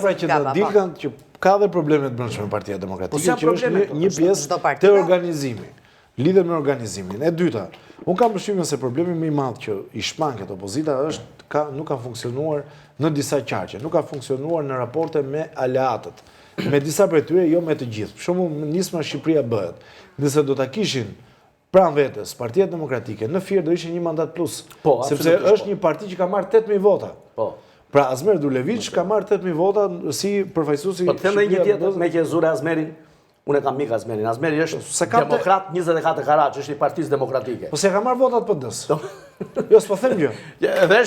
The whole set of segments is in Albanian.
Pra që të dilkan që ka dhe problemet brendshme me Partia Demokratike, që është një pjesë të organizimi. Lidhet me organizimin. E dyta, unë kam përshtypjen se problemi më i madh që i shmanget opozita është nuk ka funksionuar në disa qarqe, nuk ka funksionuar në raporte me aleatët, me disa prej tyre, jo me të gjithë. Për shembull, nisma Shqipëria bëhet, nëse do ta kishin pranë vetes Partia Demokratike, në Fier do ishte një mandat plus, sepse është një parti që ka marrë 8.000 vota. Pra Azmer Duleviç ka marrë 8.000 vota si përfaqësuesi. Po të them një tjetër, me që zure Azmerin, unë e kam mik Azmerin. Azmeri është demokrat 24 karat, është i Partisë Demokratike. Po se ka marrë votat PD-s. Jo, s'po them gjë. Edhe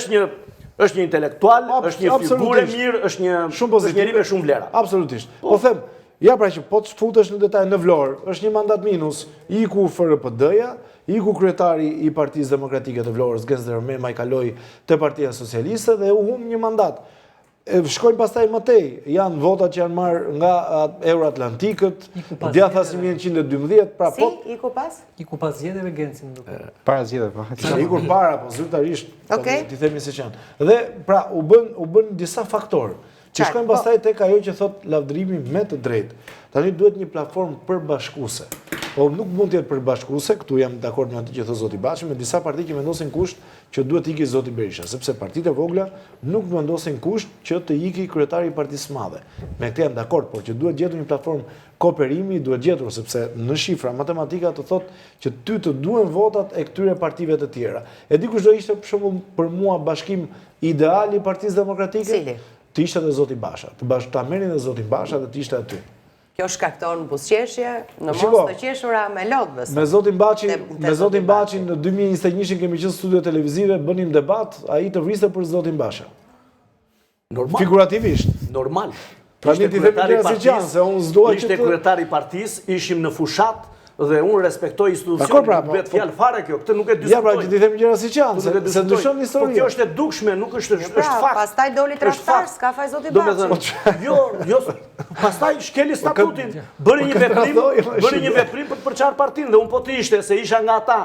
është një intelektual, është një figurë mirë, është një njeri me shumë vlera. Absolutisht. Po them, ja pra që po të futesh në detaj në Vlorë, është një mandat minus, iku FRPD-ja, iku kryetari i Partisë Demokratike të Vlorës, Genzler Mema, i kaloi te Partia Socialiste dhe u humb një mandat. Shkojnë pastaj më tej, janë votat që janë marrë nga Euroatlantikët, djathta 1912, pra po... Si, iku pas? Iku pas zgjedhjeve Genci më duket. Para zgjedhjeve, po. Isha ikur para, po zyrtarisht, ti themi se që janë. Dhe pra u bën disa faktorë, që shkojnë pastaj tek ajo që thot lavdërimi me të drejtë. Tani duhet një platformë përbashkuese. Po nuk mund të jetë përbashkuese, këtu jam dakord me atë që thot zoti Bashi, me disa parti që vendosin kusht që duhet iki zoti Berisha, sepse partitë e vogla nuk vendosin kusht që të iki kryetari i partisë madhe. Me këtë jam dakord, por që duhet gjetur një platformë kooperimi, duhet gjetur sepse në shifra matematika të thot që ty të duhen votat e këtyre partive të tjera. E di kush do ishte për shembull për mua bashkim ideal i Partisë Demokratike? Cili? Të ishte dhe zoti Basha, ta merrin dhe zotin Basha dhe të ishte aty. Kjo shkakton buzëqeshje, në mos të qeshura me lodhës. Me zotin Bacin në 2021 kemi qenë studio televizive, bënim debat, ai të vriste për zotin Basha. Normal. Figurativisht. Normal. Tani ti themi gjëra si janë, se unë s'dua që ishte kryetari i partisë, ishim në fushat dhe unë respektoj institucionin, bet fjalë fare kjo, këtë nuk e diskutoj. Ja pra që ti themi gjëra si janë, se ndryshon historia. Po kjo është e dukshme, nuk është fakt. Pastaj doli tradhtar, s'ka faj zoti Bashi. Jo, pastaj shkeli statutin, bëri një veprim për të përçarë partinë dhe unë po të ishte se isha nga ata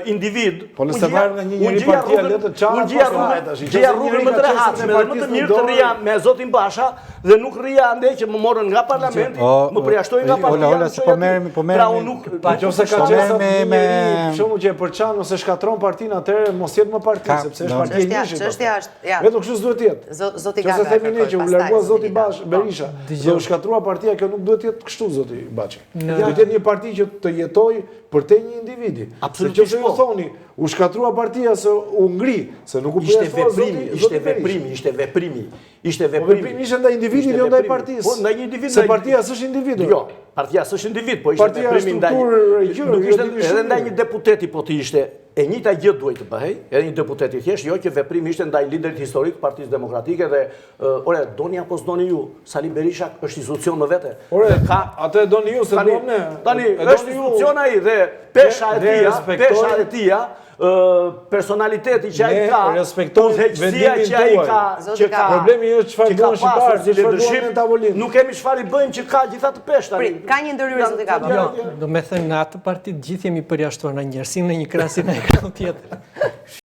individ. Po nëse marrë nga një njëri partia letë të çara, gjeja rrugën më të rehatshme dhe më të mirë të rria me zotin Basha dhe nuk rria ande që më morën nga parlamenti, më përjashtoi nga partia. Nëse ka qenë me shumë që e përçan ose shkatron partinë atëherë mos jetë më parti, sepse është partia e njëshit. Çështja është, ja. Vetëm kështu s'duhet të jetë. Zoti Gaga. Nëse themi ne që u largua zoti Berisha, dhe u shkatrua partia, kjo nuk duhet të jetë kështu zoti Baçi. Duhet të jetë një parti që të jetojë për te një individi. Absolutisht po. Thoni, u shkatrua partia se u ngri, se nuk u përjashtua ishte veprimi. Veprimi ishte ndaj individit, jo ndaj partisë. Po, ndaj individit. Se partia s'është individ. Jo, partia s'është individ, po ishte veprimi edhe ndaj një deputeti po të ishte. E njëjta gjë duhet të bëhej, edhe një deputet i thjesht, jo që veprimi ishte ndaj liderit historik të Partisë Demokratike dhe ore, doni apo s'doni ju, Sali Berisha është institucion në vete. Ore, atë doni ju, se duam ne. Tani, është institucion ai dhe pesha e tia, personaliteti që ai ka, respektojnë vendimin tuaj. Problemi është çfarë duan shqiptarët, çfarë duan në tavolinë. Nuk kemi çfarë i bëjmë që ka gjithatë peshë. Ka një ndërhyrje zoti Gaba. Jo, do me thënë nga atë parti gjithë jemi përjashtuar në njerësim në një krahasim me ekran tjetër.